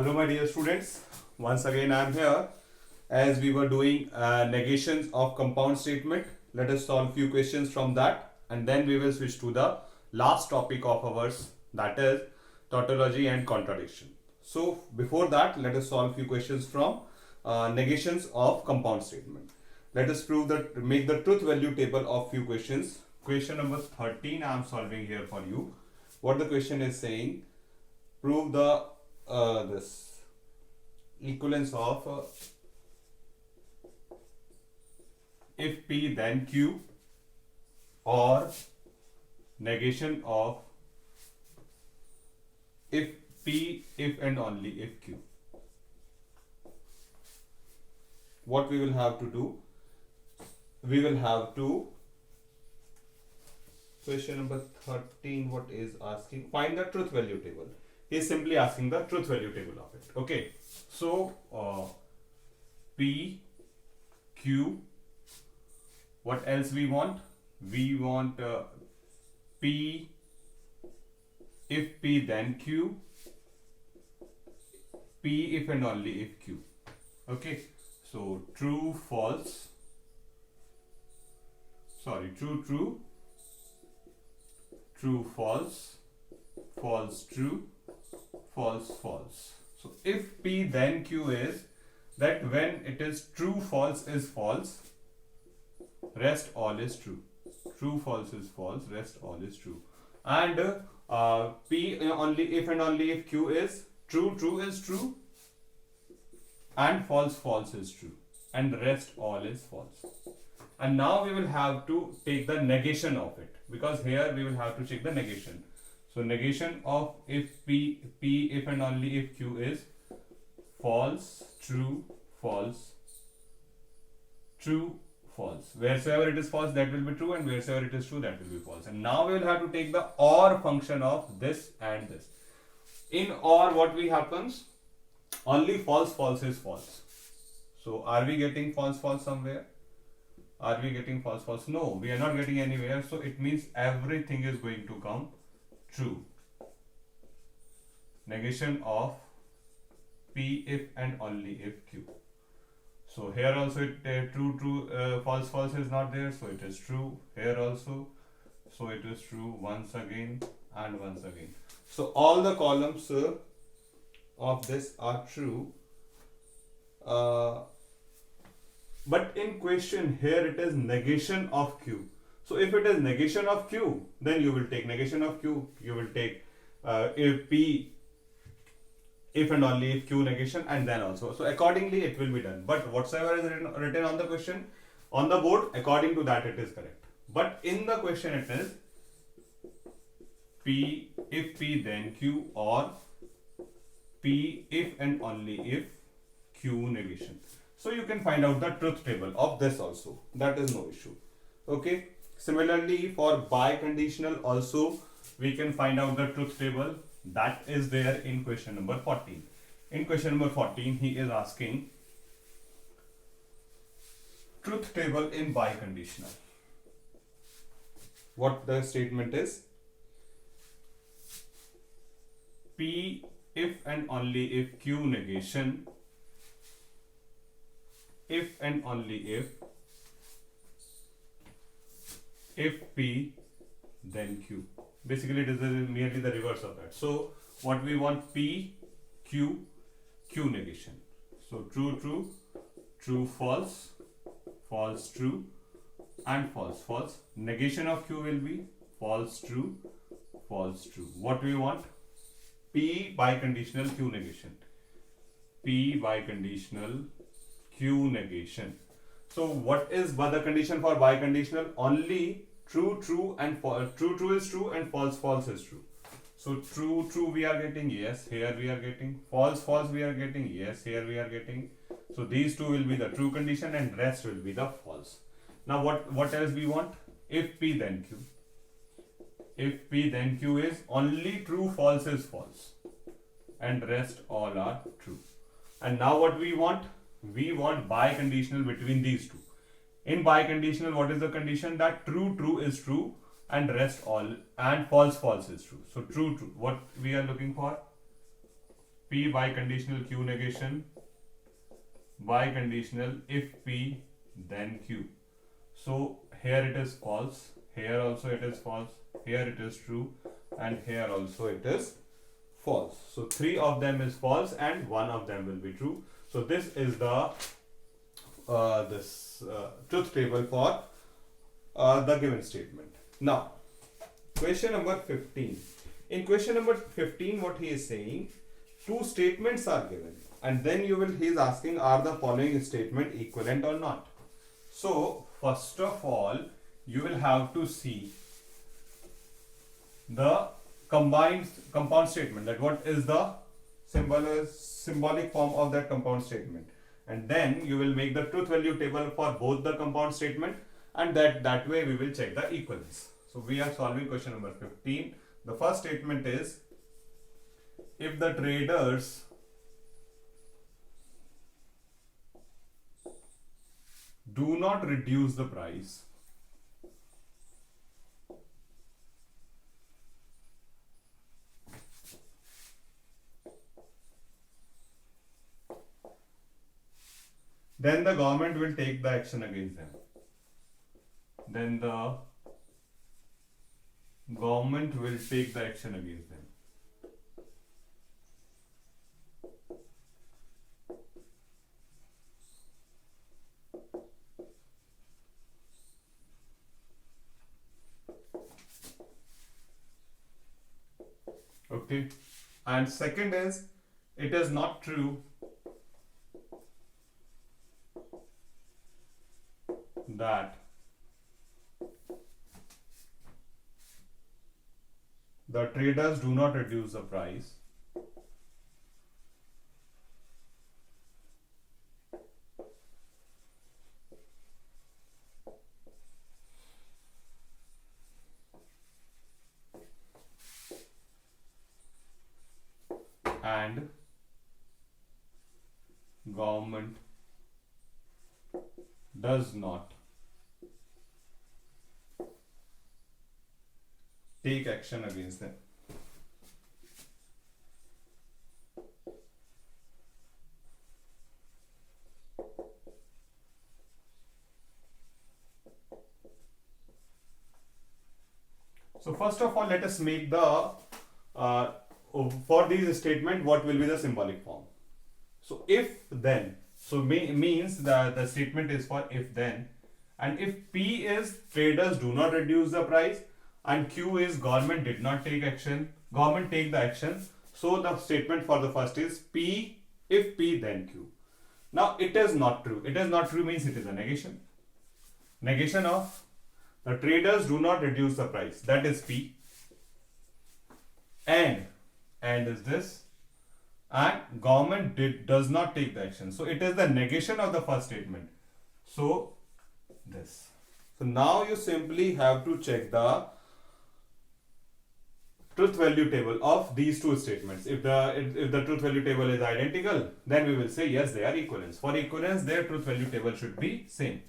Hello my dear students, once again I am here as we were doing negations of compound statement. Let us solve few questions from that and then we will switch to the last topic of ours, that is tautology and contradiction. So before that let us solve few questions from negations of compound statement. Let us make the truth value table of few questions. Question number 13 I am solving here for you. What the question is saying, prove the this equivalence of if P then Q, or negation of if P if and only if Q. What we will have to do, we will have to, question number 13, what is asking, find the truth value table. He is simply asking the truth value table of it. Okay, so P, Q, what else we want? We want P if P then Q, P if and only if Q. Okay, so true, false, sorry, true, true, true, false, false, true, false, false. So if P then Q is that when it is true, false is false, rest all is true. True, false is false, rest all is true. And P only if and only if Q is true, true is true, and false, false is true, and rest all is false. And now we will have to take the negation of it, because here we will have to check the negation. So negation of if P if and only if Q is false, true, false, true, false. Wheresoever it is false, that will be true, and wheresoever it is true, that will be false. And now we will have to take the OR function of this and this. In OR, what will happens? Only false, false is false. So are we getting false, false somewhere? Are we getting false, false? No, we are not getting anywhere. So it means everything is going to come true. Negation of P if and only if Q. So here also it true, true, false, false is not there, so it is true. Here also, so it is true once again and once again. So all the columns of this are true. But in question here it is negation of Q. So if it is negation of Q, then you will take negation of Q. You will take if P if and only if Q negation, and then also. So accordingly it will be done. But whatsoever is written on the question, on the board, according to that it is correct. But in the question it is P if P then Q, or P if and only if Q negation. So you can find out the truth table of this also. That is no issue. Okay. Similarly for biconditional also we can find out the truth table. That is there in question number 14. In question number 14 he is asking truth table in biconditional. What the statement is? P if and only if Q negation, if and only if P then Q. Basically it is merely the reverse of that. So what we want, P, Q, Q negation. So true, true, true, false, false, true, and false, false. Negation of Q will be false, true, false, true. What we want? P biconditional Q negation. P biconditional Q negation. So what is the condition for biconditional? Only true, true, and false. True, true is true, and false, false is true. So true, true we are getting, yes, here we are getting. False, false we are getting, yes, here we are getting. So these two will be the true condition and rest will be the false. Now what else we want? If P then Q. If P then Q is only true, false is false, and rest all are true. And now what we want? We want biconditional between these two. In biconditional, what is the condition? That true, true is true, and rest all, and false, false is true. So true, true. What we are looking for? P biconditional Q negation, biconditional if P then Q. So here it is false, here also it is false, here it is true, and here also it is false. So three of them is false and one of them will be true. So this is the truth table for the given statement. Now question number 15. In question number 15 what he is saying, two statements are given and then he is asking, are the following statement equivalent or not? So first of all you will have to see the compound statement, that what is the symbolic form of that compound statement, and then you will make the truth value table for both the compound statement, and that way we will check the equivalence. So we are solving question number 15. The first statement is, if the traders do not reduce the price, then the government will take the action against them. Then the government will take the action against them. Okay. And second is, it is not true that the traders do not reduce the price and government does not take action against them. So first of all, let us make the for these statement, what will be the symbolic form? So if then, so means the statement is for if then, and if P is traders do not reduce the price and Q is government did not take action, government take the action. So the statement for the first is P, if P then Q. Now it is not true. It is not true means it is a negation. Negation of the traders do not reduce the price, that is P, and is this, and government does not take the action. So it is the negation of the first statement. So this. So now you simply have to check the truth value table of these two statements. If the truth value table is identical, then we will say yes, they are equivalents. For equivalence, their truth value table should be same.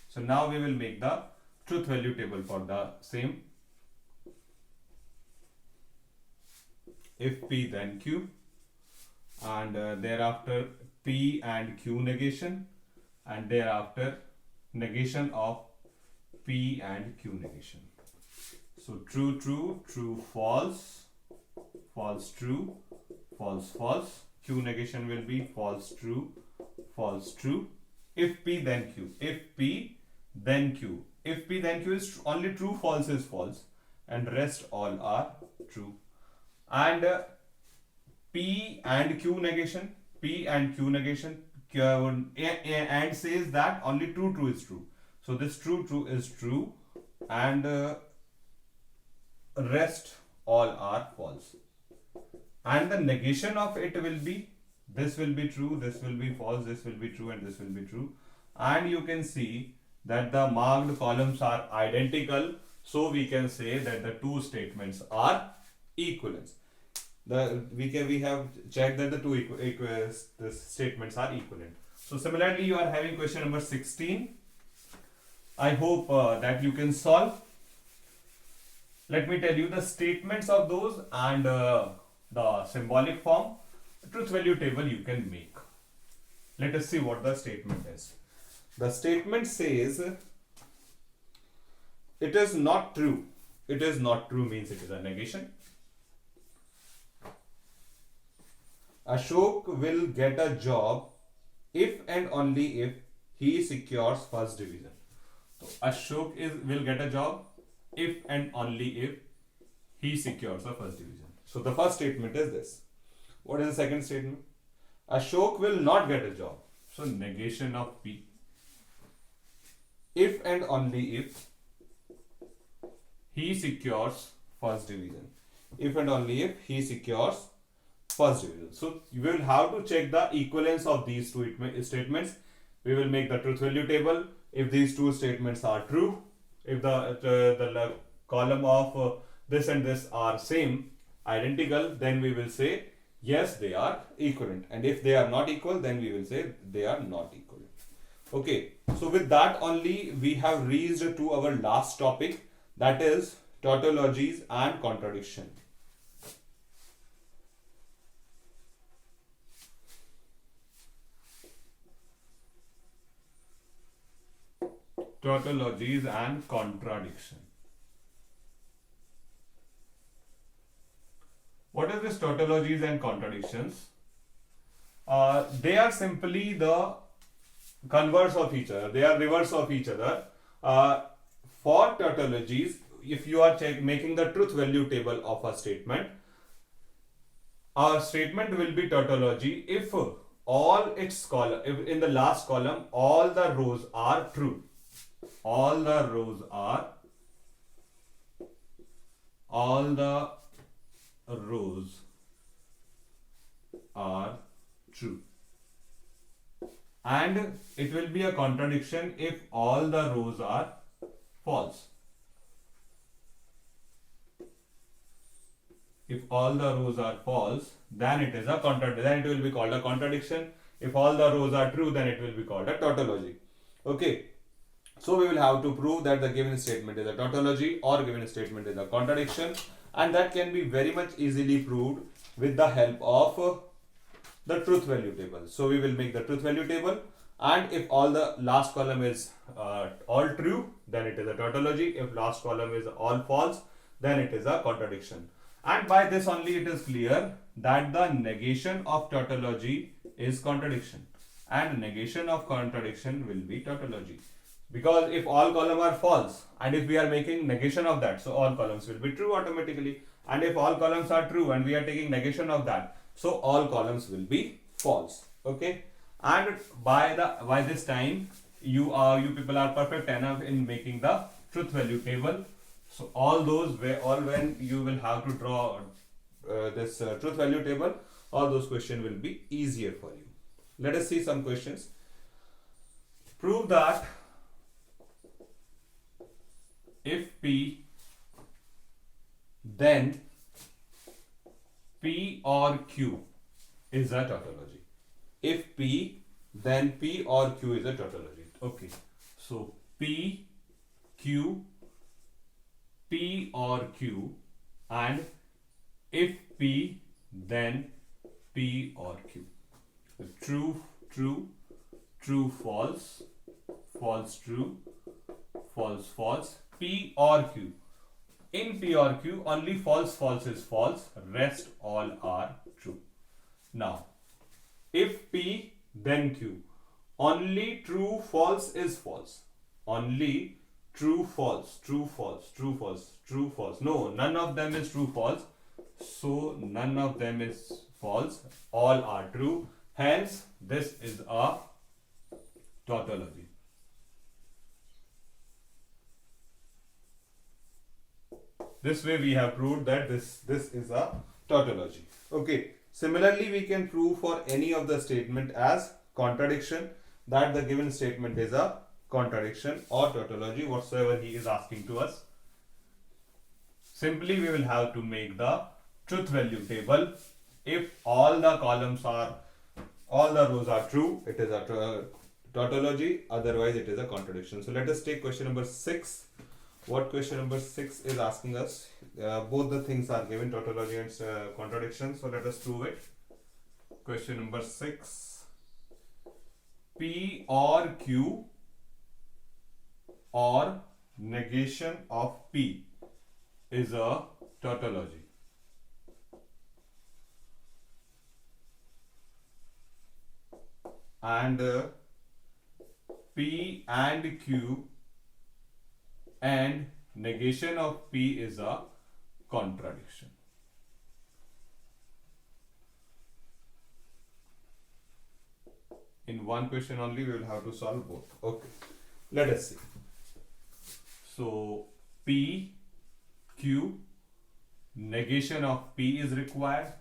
So now we will make the truth value table for the same. If P then Q, and thereafter P and Q negation, and thereafter negation of P and Q negation. So true, true, true, false, false, true, false, false. Q negation will be false, true, false, true. If P then Q, if P then Q. If P then Q is only true, false is false, and rest all are true. And P and Q negation, P and Q negation, and says that only true, true is true. So this true, true is true, and rest all are false. And the negation of it will be, this will be true, this will be false, this will be true, and this will be true. And you can see that the marked columns are identical, so we can say that the two statements are equivalents. We have checked that the two statements are equivalent. So similarly, you are having question number 16. I hope that you can solve. Let me tell you the statements of those and the symbolic form. truth value table you can make. Let us see what the statement is. The statement says it is not true. It is not true means it is a negation. Ashok will get a job if and only if he secures first division. So Ashok will get a job if and only if he secures the first division. So the first statement is this. What is the second statement? Ashok will not get a job. So negation of P. If and only if he secures first division. If and only if he secures first division. So you will have to check the equivalence of these two statements. We will make the truth value table. If these two statements are true, if the column of this and this are same, identical, then we will say yes, they are equivalent. And if they are not equal, then we will say they are not equivalent. Okay, so with that only we have reached to our last topic, that is tautologies and contradiction. Tautologies and contradiction. What is this tautologies and contradictions? They are simply the converse of each other. They are reverse of each other. For tautologies, if you are making the truth value table of a statement will be tautology if all its column, if in the last column all the rows are true. All the rows are true. And it will be a contradiction if all the rows are false. If all the rows are false, then it is a then it will be called a contradiction. If all the rows are true, then it will be called a tautology. Okay. So we will have to prove that the given statement is a tautology or given statement is a contradiction, and that can be very much easily proved with the help of the truth value table. So we will make the truth value table, and if all the last column is all true, then it is a tautology. If last column is all false, then it is a contradiction. And by this only it is clear that the negation of tautology is contradiction, and negation of contradiction will be tautology. Because if all columns are false and if we are making negation of that, so all columns will be true automatically. And if all columns are true and we are taking negation of that, so all columns will be false. Okay. And by this time you people are perfect enough in making the truth value table. So all when you will have to draw this truth value table, all those questions will be easier for you. Let us see some questions. Prove that if P, then P or Q is a tautology. If P, then P or Q is a tautology. Okay. So P, Q, P or Q, and if P, then P or Q. True, true, true, false, false, true, false, false. P or Q. In P or Q, only false, false is false, rest all are true. Now, if P, then Q. Only true, false is false. Only true, false, true, false, true, false, true, false. No, none of them is true, false. So, none of them is false. All are true. Hence, this is a tautology. This way we have proved that this is a tautology. Okay. Similarly, we can prove for any of the statement as contradiction that the given statement is a contradiction or tautology, whatsoever he is asking to us. Simply we will have to make the truth value table. If all the rows are true, it is a tautology, otherwise it is a contradiction. So let us take question number 6. What question number 6 is asking us? Both the things are given, tautology and contradiction. So let us prove it. Question number 6. P or Q or negation of P is a tautology. And P and Q and negation of P is a contradiction. In one question only we will have to solve both. Okay, let us see. So P, Q, negation of P is required.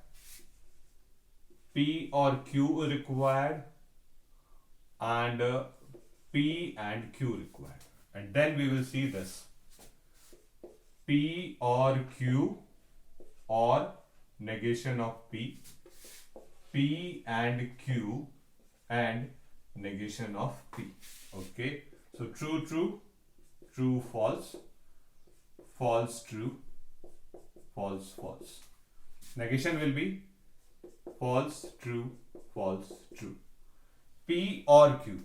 P or Q is required, and P and Q required. And then we will see this. P or Q or negation of P, P and Q and negation of P. Okay, so true, true, true, false, false, true, false, false. Negation will be false, true, false, true. P or Q.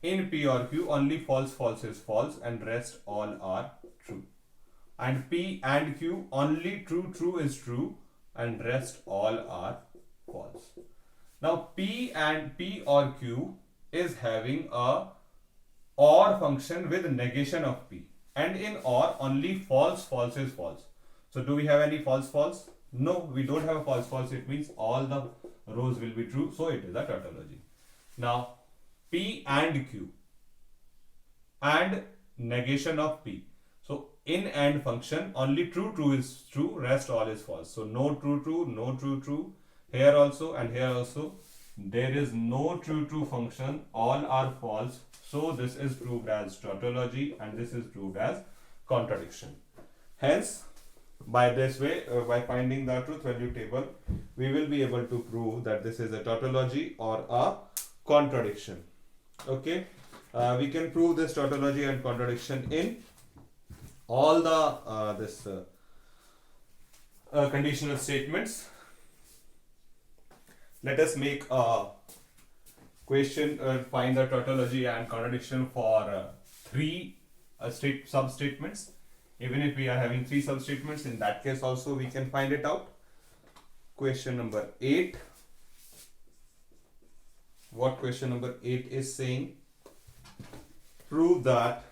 In P or Q, only false, false is false, and rest all are true. And P and Q, only true, true is true, and rest all are false. Now P or Q is having a OR function with negation of P, and in OR only false, false is false. So do we have any false, false? No, we don't have a false, false. It means all the rows will be true, so it is a tautology. Now P and Q and negation of P. So in AND function only true, true is true, rest all is false. So no true, true, no true, true. Here also and here also there is no true, true function, all are false. So this is proved as tautology and this is proved as contradiction. Hence, by this way, by finding the truth value table, we will be able to prove that this is a tautology or a contradiction. Okay, we can prove this tautology and contradiction in all the conditional statements. Let us make a question, find the tautology and contradiction for 3 sub-statements. Even if we are having 3 sub-statements, in that case also we can find it out. Question number 8. What question number 8 is saying? Prove that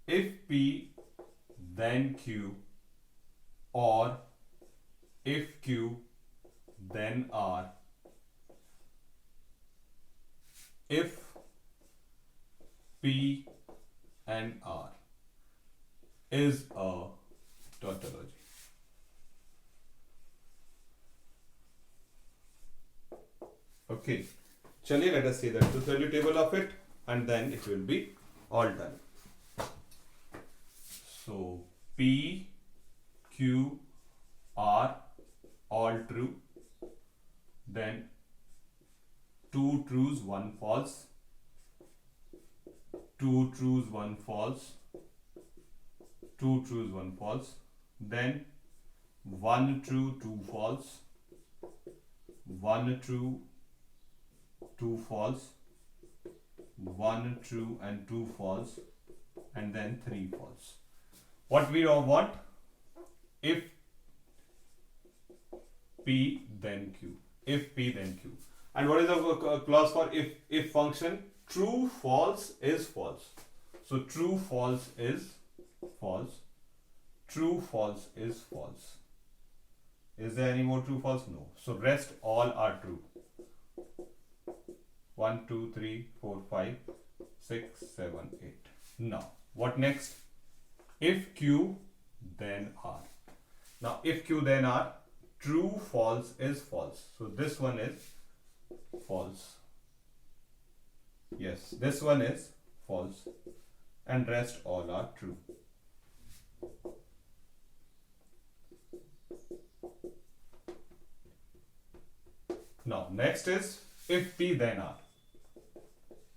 if P then Q, or if Q then R, if P and R is a tautology. Okay, chaliye, let us see the truth value table of it and then it will be all done. So P, Q, R all true, then 2 trues, 1 false, 2 trues, 1 false, 2 trues, 1 false, then 1 true, 2 false, 1 true, 2 false, 1 true and 2 false, and then 3 false. What we want? If P then Q. If P then Q. And what is the clause for if function? True, false is false. So true, false is false. True, false is false. Is there any more true, false? No. So rest all are true. 1, 2, 3, 4, 5, 6, 7, 8. Now, what next? If Q, then R. Now, if Q, then R, true, false is false. So this one is false. Yes, this one is false. And rest all are true. Now, next is if P, then R.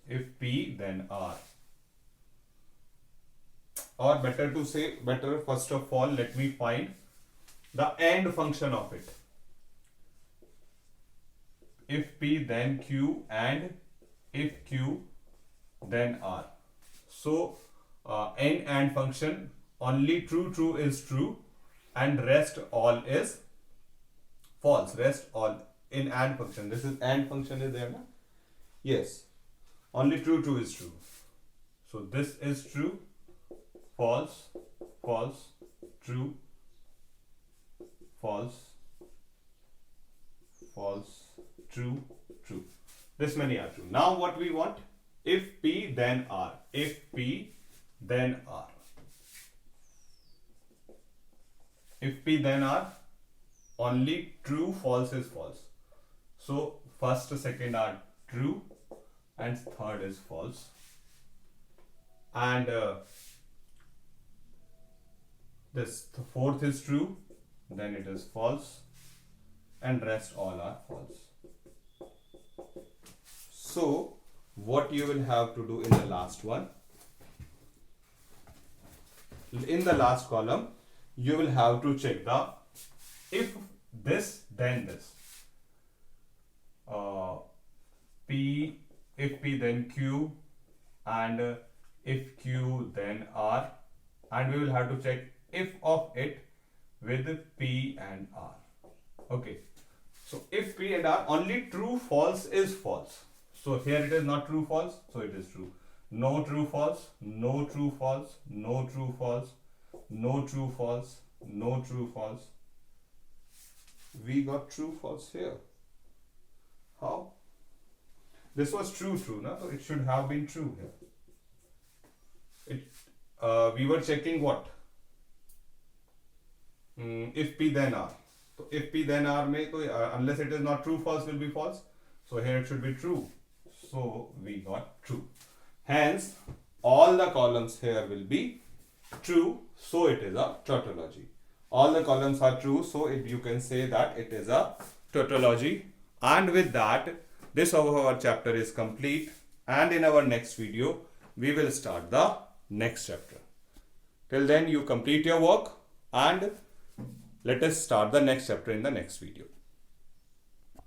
If P, then R. Or better to say, better first of all, let me find the end function of it. If P then Q, and if Q then R. So n and function, only true is true and rest all is false. Rest all in AND function. This is AND function is there, na? Yes. Only true is true. So this is true, false, false, true, false, false, true, true. This many are true. Now what we want? If P then R. If P then R. If P then R, only true, false is false. So first, second are true and third is false. And this the fourth is true, then it is false, and rest all are false. So what you will have to do in the last one, in the last column, you will have to check the if this then this. P, if P then Q, and if Q then R, and we will have to check if of it with P and R. Okay, so if P and R, only true, false is false. So here it is not true, false, so it is true. No true, false, no true, false, no true, false, no true, false, no true, false. We got true, false here. How? This was true, no? So it should have been true here. We were checking what? If P then R. So if P then R may, unless it is not true, false will be false. So here it should be true. So we got true. Hence, all the columns here will be true. So it is a tautology. All the columns are true. So you can say that it is a tautology. And with that, this our chapter is complete. And in our next video, we will start the next chapter. Till then, you complete your work and let us start the next chapter in the next video.